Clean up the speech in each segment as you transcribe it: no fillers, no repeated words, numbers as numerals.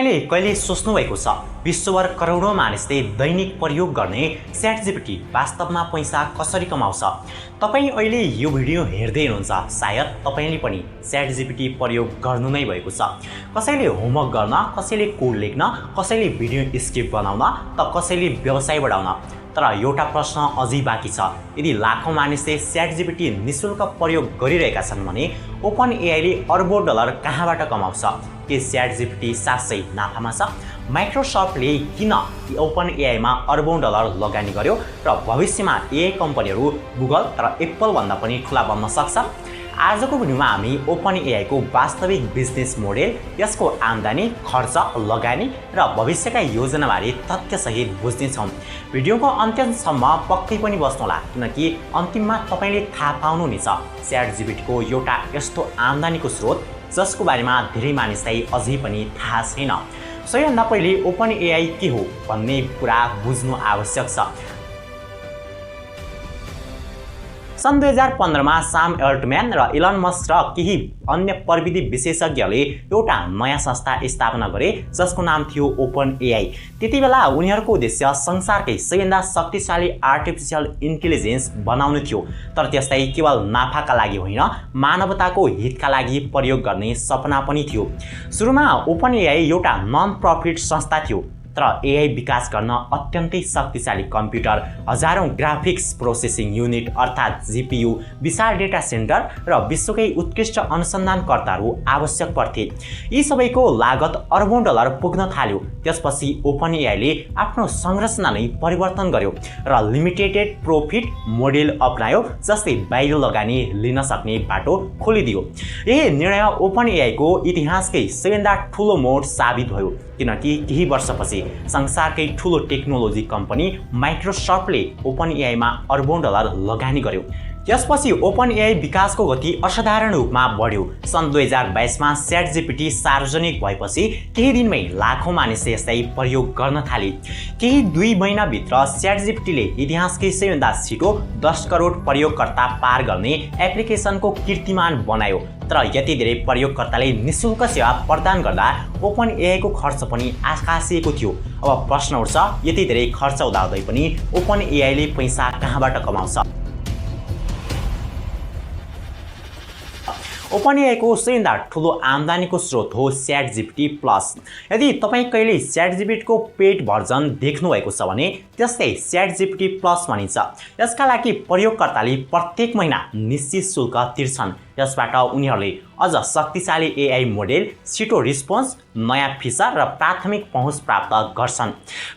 तपाईले कहिले सोच्नु भएको छ विश्वभर करोडौं मानिसले दैनिक प्रयोग गर्ने ChatGPT वास्तवमा पैसा कसरी कमाउँछ? तपाई अहिले यो भिडियो हेर्दै हुनुहुन्छ। सायद तपाईले पनि ChatGPT प्रयोग गर्नु नै भएको छ। कसैले होमवर्क गर्न, कसैले कोड लेख्न, कसैले भिडियो स्क्रिप्ट बनाउन, त कसैले व्यवसाय बढाउन। तर एउटा प्रश्न अझै बाँकी छ। यदि लाखौं मानिसले ChatGPT निशुल्क प्रयोग गरिरहेका छन् भने OpenAI ले अर्बौं डलर कहाँबाट कमाउँछ? के ChatGPT साँच्चै नाफामा छ? माइक्रोसफ्टले किन OpenAI मा अर्बौं डलर लगानी गर्यो र भविष्यमा AI कम्पनीहरू गुगल र एप्पल भन्दा पनि ठूला बन्न सक्छ? आजको भिडियोमा हामी OpenAI को वास्तविक बिजनेस मोडेल, यसको आम्दानी, खर्च, लगानी र भविष्यका योजनाबारे तथ्यसहित बुझ्नेछौँ। भिडियोको अन्त्यसम्म पक्कै पनि बस्नुहोला, किनकि अन्तिममा तपाईले थाहा पाउनुहुनेछ ChatGPT को एउटा यस्तो आम्दानीको स्रोत जसको बारेमा धेरै मानिसलाई अझै पनि थाहा छैन। सबैभन्दा पहिले OpenAI के हो भन्ने कुरा बुझ्नु आवश्यक छ। सन् 2015 मा साम अल्टम्यान र इलन मस्क र केही अन्य प्रविधि विशेषज्ञले एउटा नयाँ संस्था स्थापना गरे जसको नाम थियो OpenAI। त्यतिबेला उनीहरूको उद्देश्य संसारकै सबैभन्दा शक्तिशाली आर्टिफिशियल इन्टेलिजेन्स बनाउनु थियो, तर त्यसलाई केवल नाफाका लागि होइन, मानवताको हितका लागि प्रयोग गर्ने सपना पनि थियो। सुरुमा OpenAI एउटा नन प्रफिट संस्था थियो, तर AI विकास गर्न अत्यन्तै शक्तिशाली कम्प्युटर, हजारौं ग्राफिक्स प्रोसेसिङ युनिट अर्थात् GPU, विशाल डेटा सेन्टर र विश्वकै उत्कृष्ट अनुसन्धानकर्ताहरू आवश्यक पर्थे। यी सबैको लागत अर्बौं डलर पुग्न थाल्यो। त्यसपछि OpenAI ले आफ्नो संरचना नै परिवर्तन गर्यो र लिमिटेड प्रॉफिट मोडेल अपनायो, जसले बाहिर लगानी लिन सक्ने बाटो खोलिदियो। यही निर्णय OpenAI को इतिहासकै सबैभन्दा ठूलो मोड साबित भयो, किनकि केही वर्षपछि संसारकै ठूलो टेक्नोलोजी कम्पनी माइक्रोसफ्टले OpenAI मा अर्बौं डलर लगानी गर्यो। त्यसपछि OpenAI विकासको गति असाधारण रूपमा बढ्यो। सन् 2022 मा ChatGPT सार्वजनिक भएपछि केही दिनमै लाखौं मानिसले यसलाई प्रयोग गर्न थाले। केही 2 महिनाभित्र ChatGPT ले इतिहासकै सबैभन्दा छिटो 10 करोड प्रयोगकर्ता पार गर्ने एप्लिकेसनको कीर्तिमान बनायो। तर यति धेरै प्रयोगकर्ताले निशुल्क सेवा प्रदान गर्दा OpenAI को खर्च पनि आकाशिएको थियो। अब प्रश्न उठ्छ, यति धेरै खर्च हुँदाहुँदै पनि OpenAI ले पैसा कहाँबाट कमाउँछ? OpenAI को सबैभन्दा ठूलो आम्दानीको स्रोत हो ChatGPT प्लस। यदि तपाई कहिले ChatGPT को पेड भर्जन देख्नु भएको छ भने त्यसलाई ChatGPT प्लस भनिन्छ। यसका लागि प्रयोगकर्ताले प्रत्येक महिना निश्चित शुल्क तिर्छन्। यसबाट उनीहरूले अझ शक्तिशाली AI मोडेल, छिटो रिस्पोन्स, नयाँ फिचर र प्राथमिक पहुँच प्राप्त गर्छन्।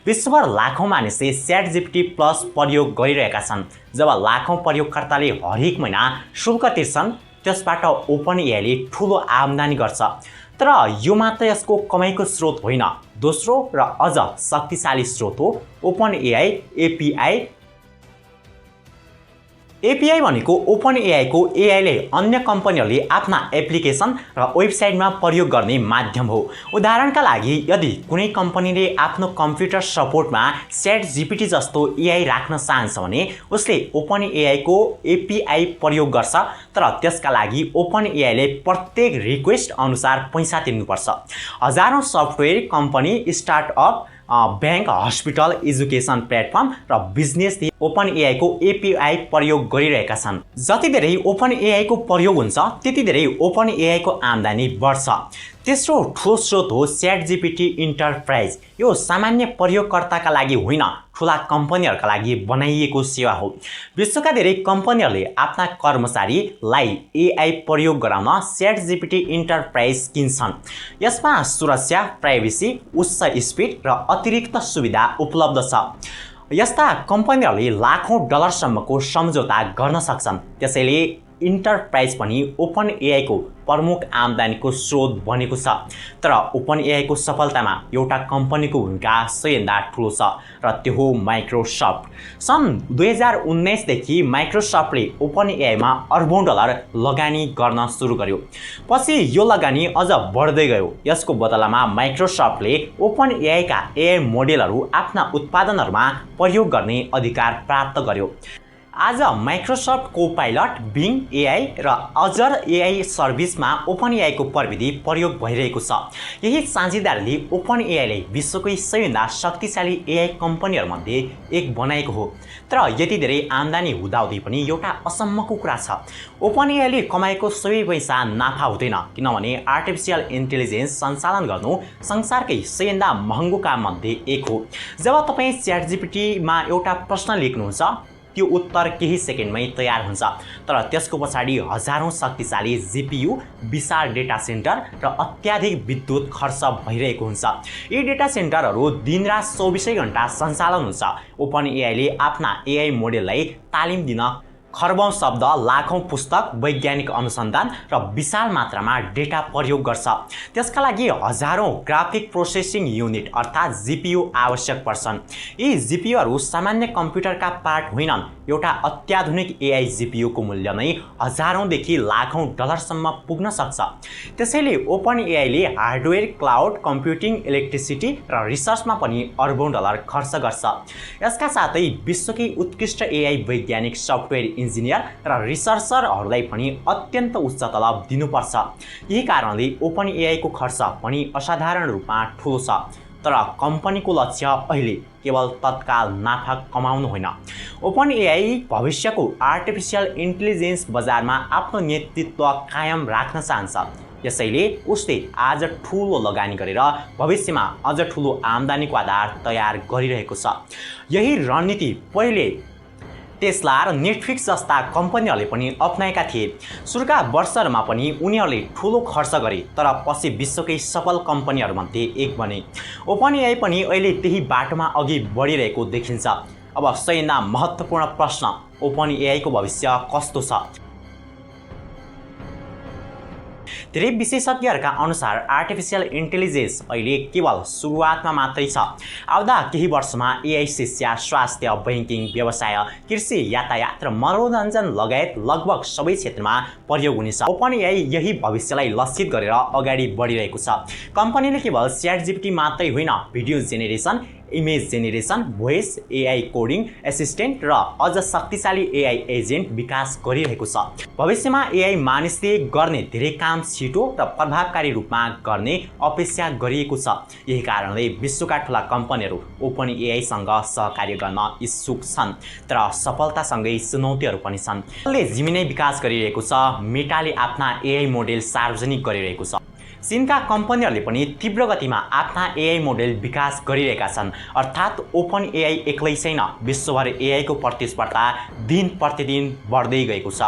विश्वभर लाखौं मानिसले ChatGPT प्लस प्रयोग गरिरहेका छन्। जब लाखौं प्रयोगकर्ताले हरेक महिना शुल्क तिर्छन्, त्यसबाट OpenAI ले ठूलो आम्दानी गर्छ। तर यो मात्र यसको कमाईको स्रोत होइन। दोस्रो र अझ शक्तिशाली स्रोत हो OpenAI API। API भनेको OpenAI को AI ले अन्य कम्पनीहरूले आफ्ना एप्लिकेसन र वेबसाइटमा प्रयोग गर्ने माध्यम हो। उदाहरणका लागि, यदि कुनै कम्पनीले आफ्नो कम्प्युटर सपोर्टमा ChatGPT जस्तो AI राख्न चाहन्छ भने उसले OpenAI को API प्रयोग गर्छ, तर त्यसका लागि OpenAI ले प्रत्येक रिक्वेस्ट अनुसार पैसा तिर्नुपर्छ। हजारौं software company, startup, bank, hospital, education platform र बिजनेसले OpenAI को API प्रयोग गरिरहेका छन्। जति धेरै OpenAI को प्रयोग हुन्छ, त्यति धेरै OpenAI को आम्दानी बढ्छ। तेस्रो ठूलो स्रोत हो ChatGPT इन्टरप्राइज। यो सामान्य प्रयोगकर्ताका लागि होइन, ठूला कम्पनीहरूका लागि बनाइएको सेवा हो। विश्वका धेरै कम्पनीहरूले आफ्ना कर्मचारीलाई AI प्रयोग गराउन ChatGPT इन्टरप्राइज किन्छन्। यसमा सुरक्षा, प्राइभेसी, उच्च स्पिड र अतिरिक्त सुविधा उपलब्ध छ। यस्ता कम्पनीहरूले लाखौं डलरसम्मको सम्झौता गर्न सक्छन्। त्यसैले इन्टरप्राइज पनि OpenAI को प्रमुख आम्दानीको स्रोत बनेको छ। तर OpenAI को सफलतामा एउटा कम्पनीको भूमिका सबैभन्दा ठूलो छ, र त्यो हो माइक्रोसफ्ट। सन् 2019 देखि माइक्रोसफ्टले OpenAI मा अर्बौं डलर लगानी गर्न सुरु गर्यो। पछि यो लगानी अझ बढ्दै गयो। यसको बदलामा माइक्रोसफ्टले OpenAI का AI मोडेलहरू आफ्ना उत्पादनहरूमा प्रयोग गर्ने अधिकार प्राप्त गर्यो। आज माइक्रोसफ्ट कोपाइलट, बिङ एआई र अजर एआई सर्भिसमा ओपन एआईको प्रविधि प्रयोग भइरहेको छ। यही साझेदारले ओपन एआईलाई विश्वकै सबैभन्दा शक्तिशाली एआई कम्पनीहरूमध्ये एक बनाएको हो। तर यति धेरै आम्दानी हुँदाहुँदै पनि एउटा असम्मको कुरा छ। ओपन एआईले कमाएको सबै पैसा नाफा हुँदैन, किनभने आर्टिफिसियल इन्टेलिजेन्स सञ्चालन गर्नु संसारकै सबैभन्दा महँगो काममध्ये एक हो। जब तपाईँ च्याटजिपिटीमा एउटा प्रश्न लेख्नुहुन्छ, त्यो उत्तर केही सेकेन्डमै तयार हुन्छ, तर त्यसको पछाडि हजारौं शक्तिशाली जीपीयू, विशाल डेटा सेन्टर र अत्याधिक विद्युत खर्च भइरहेको हुन्छ। यी डेटा सेन्टरहरू दिनरात 24 घण्टा सञ्चालन हुन्छ। ओपन एआईले आफ्ना एआई मोडेललाई तालिम दिन खर्बौं शब्द, लाखौं पुस्तक, वैज्ञानिक अनुसन्धान र विशाल मात्रामा डेटा प्रयोग गर्छ। त्यसका लागि हजारौं ग्राफिक प्रोसेसिङ युनिट अर्थात् जीपीयू आवश्यक पर्छन्। यी जीपीयूहरू सामान्य कम्प्युटरका पार्ट होइनन्। एउटा अत्याधुनिक एआई जीपीयूको मूल्य नै हजारौंदेखि लाखौं डलरसम्म पुग्न सक्छ। त्यसैले ओपन एआईले हार्डवेयर, क्लाउड कम्प्युटिङ, इलेक्ट्रिसिटी र रिसर्चमा पनि अर्बौं डलर खर्च गर्छ। यसका साथै विश्वकै उत्कृष्ट एआई वैज्ञानिक, सफ्टवेयर इन्जिनियर र रिसर्चरहरूलाई पनि अत्यन्त उच्च तलब दिनुपर्छ। यही कारणले ओपन एआईको खर्च पनि असाधारण रूपमा ठुलो छ। तर कम्पनीको लक्ष्य अहिले केवल तत्काल नाफा कमाउनु होइन। ओपन एआई भविष्यको आर्टिफिसियल इन्टेलिजेन्स बजारमा आफ्नो नेतृत्व कायम राख्न चाहन्छ। यसैले उसले आज ठुलो लगानी गरेर भविष्यमा अझ ठुलो आम्दानीको आधार तयार गरिरहेको छ। यही रणनीति पहिले टेस्ला र नेटफ्लिक्स जस्ता कम्पनीहरूले पनि अपनाएका थिए। सुरुका वर्षहरूमा पनि उनीहरूले ठुलो खर्च गरे, तर पछि विश्वकै सफल कम्पनीहरूमध्ये एक बने। ओपन एआई पनि अहिले त्यही बाटोमा अघि बढिरहेको देखिन्छ। अब सबैभन्दा महत्त्वपूर्ण प्रश्न, ओपन एआईको भविष्य कस्तो छ? धेरै विशेषज्ञहरूका अनुसार आर्टिफिसियल इन्टेलिजेन्स अहिले केवल सुरुवातमा मात्रै छ। आउँदा केही वर्षमा एआई शिक्षा, स्वास्थ्य, बैंकिङ, व्यवसाय, कृषि, यातायात र मनोरञ्जन लगायत लगभग सबै क्षेत्रमा प्रयोग हुनेछ। ओपन एआई यही भविष्यलाई लक्षित गरेर अगाडि बढिरहेको छ। कम्पनीले केवल च्याटजिपिटी मात्रै होइन, video generation, image generation, voice AI, coding assistant र अझ शक्तिशाली एआई एजेन्ट विकास गरिरहेको छ। भविष्यमा एआई मानिसले गर्ने धेरै काम छिटो र प्रभावकारी रूपमा गर्ने अपेक्षा गरिएको छ। यही कारणले विश्वका ठूला कम्पनीहरू ओपन एआईसँग सहकार्य गर्न इच्छुक छन्। तर सफलतासँगै चुनौतीहरू पनि छन्। जिमिनाई विकास गरिरहेको छ। मेटाले आफ्ना एआई मोडेल सार्वजनिक गरिरहेको छ। चीनका कम्पनीहरूले पनि तीव्र गतिमा आफ्ना एआई मोडेल विकास गरिरहेका छन्। अर्थात् ओपन एआई एक्लै छैन, विश्वभर एआईको प्रतिस्पर्धा दिन प्रतिदिन बढ्दै गएको छ।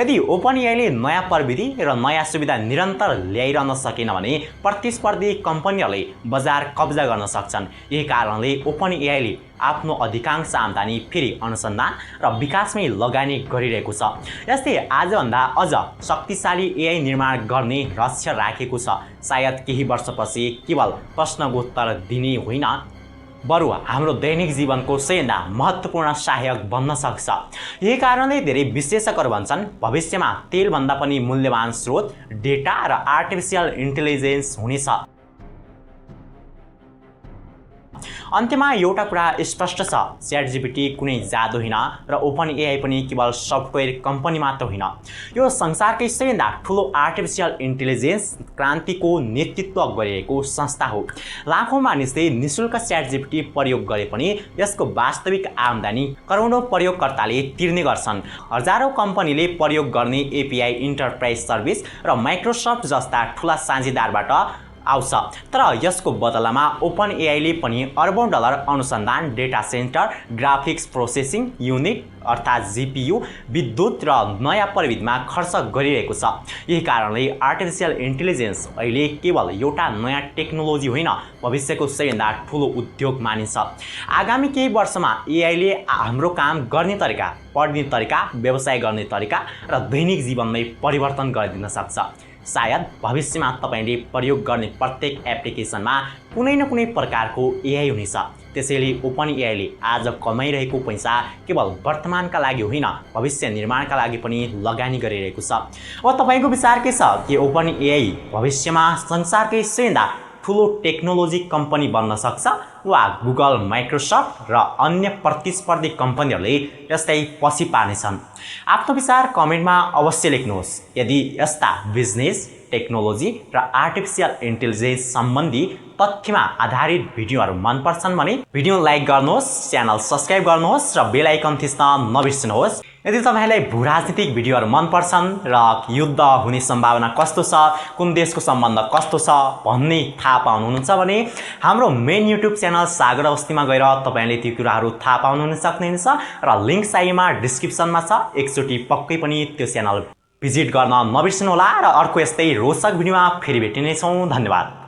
यदि ओपन एआईले नयाँ प्रविधि र नयाँ सुविधा निरन्तर ल्याइरहन सकेन भने प्रतिस्पर्धी कम्पनीहरूले बजार कब्जा गर्न सक्छन्। यही कारणले ओपन एआईले आफ्नो अधिकांश आम्दानी फेरि अनुसन्धान र विकासमै लगानी गरिरहेको छ। यस्तै आजभन्दा अझ शक्तिशाली एआई निर्माण गर्ने लक्ष्य राखेको छ। सायद केही वर्षपछि केवल प्रश्नको उत्तर दिने होइन, बरु हाम्रो दैनिक जीवनको सबैभन्दा महत्त्वपूर्ण सहायक बन्न सक्छ। यही कारणले धेरै विश्लेषकहरू भन्छन् भविष्यमा तेलभन्दा पनि मूल्यवान स्रोत डेटा र आर्टिफिसियल इन्टेलिजेन्स हुनेछ। अन्त्यमा एउटा कुरा स्पष्ट छ, च्याटजिपिटी कुनै जादु होइन र ओपन एआई पनि केवल सफ्टवेयर कम्पनी मात्र होइन। यो संसारकै सबैभन्दा ठुलो आर्टिफिसियल इन्टेलिजेन्स क्रान्तिको नेतृत्व गरिरहेको संस्था हो। लाखौं मानिसले निशुल्क च्याटजिपिटी प्रयोग गरे पनि यसको वास्तविक आम्दानी करोडौं प्रयोगकर्ताले तिर्ने गर्छन्। हजारौं कम्पनीले प्रयोग गर्ने एपीआई, इन्टरप्राइज सर्भिस र माइक्रोसफ्ट जस्ता ठूला साझेदारबाट आउँछ। तर यसको बदलामा ओपन एआईले पनि अर्बौं डलर अनुसन्धान, data centre, graphics processing unit अर्थात् जीपीयू, विद्युत र नयाँ प्रविधिमा खर्च गरिरहेको छ। यही कारणले आर्टिफिसियल इन्टेलिजेन्स अहिले केवल एउटा नयाँ टेक्नोलोजी होइन, भविष्यको सबैभन्दा ठुलो उद्योग मानिन्छ। आगामी केही वर्षमा एआईले हाम्रो काम गर्ने तरिका, पढ्ने तरिका, व्यवसाय गर्ने तरिका र दैनिक जीवनमै परिवर्तन गरिदिन सक्छ। सायद भविष्यमा तपाईले प्रयोग गर्ने प्रत्येक एप्लिकेसनमा कुनै न कुनै प्रकारको एआई हुनेछ। त्यसैले ओपन एआईले आज कमाइरहेको पैसा केवल वर्तमानका लागि होइन, भविष्य निर्माणका लागि पनि लगानी गरिरहेको छ। अब तपाईको विचार के छ कि ओपन एआई भविष्यमा संसारकै सबैभन्दा ठुलो टेक्नोलोजी कम्पनी बन्न सक्छ वा गुगल, माइक्रोसफ्ट र अन्य प्रतिस्पर्धी कम्पनीहरूले यसलाई पछि पार्नेछन्। आफ्नो विचार कमेन्टमा अवश्य लेख्नुहोस्। यदि यस्ता बिजनेस, टेक्नोलोजी र आर्टिफिसियल इन्टेलिजेन्स सम्बन्धी तथ्यमा आधारित भिडियोहरू मन पर्छन् भने भिडियो लाइक गर्नुहोस्, च्यानल सब्स्क्राइब गर्नुहोस् र बेल आइकन थिच्न नबिर्सनुहोस्। यदि तपाईलाई भूराजनीतिक भिडियोहरू मन पर्छन् र युद्ध हुने सम्भावना कस्तो छ, कुन देशको सम्बन्ध कस्तो छ भन्ने थाहा पाउनुहुन्छ भने हाम्रो मेन युट्युब च्यानल सागर अवस्थीमा गएर तपाईले ती कुराहरू थाहा पाउन सक्नुहुन्छ र लिंक साइमा डिस्क्रिप्सनमा छ। एकचोटि पक्कै पनि त्यो च्यानल भिजिट गर्न नबिर्सनुहोला र अर्को यस्तै रोचक भिडियोमा फेरि भेटिनेछौँ। धन्यवाद।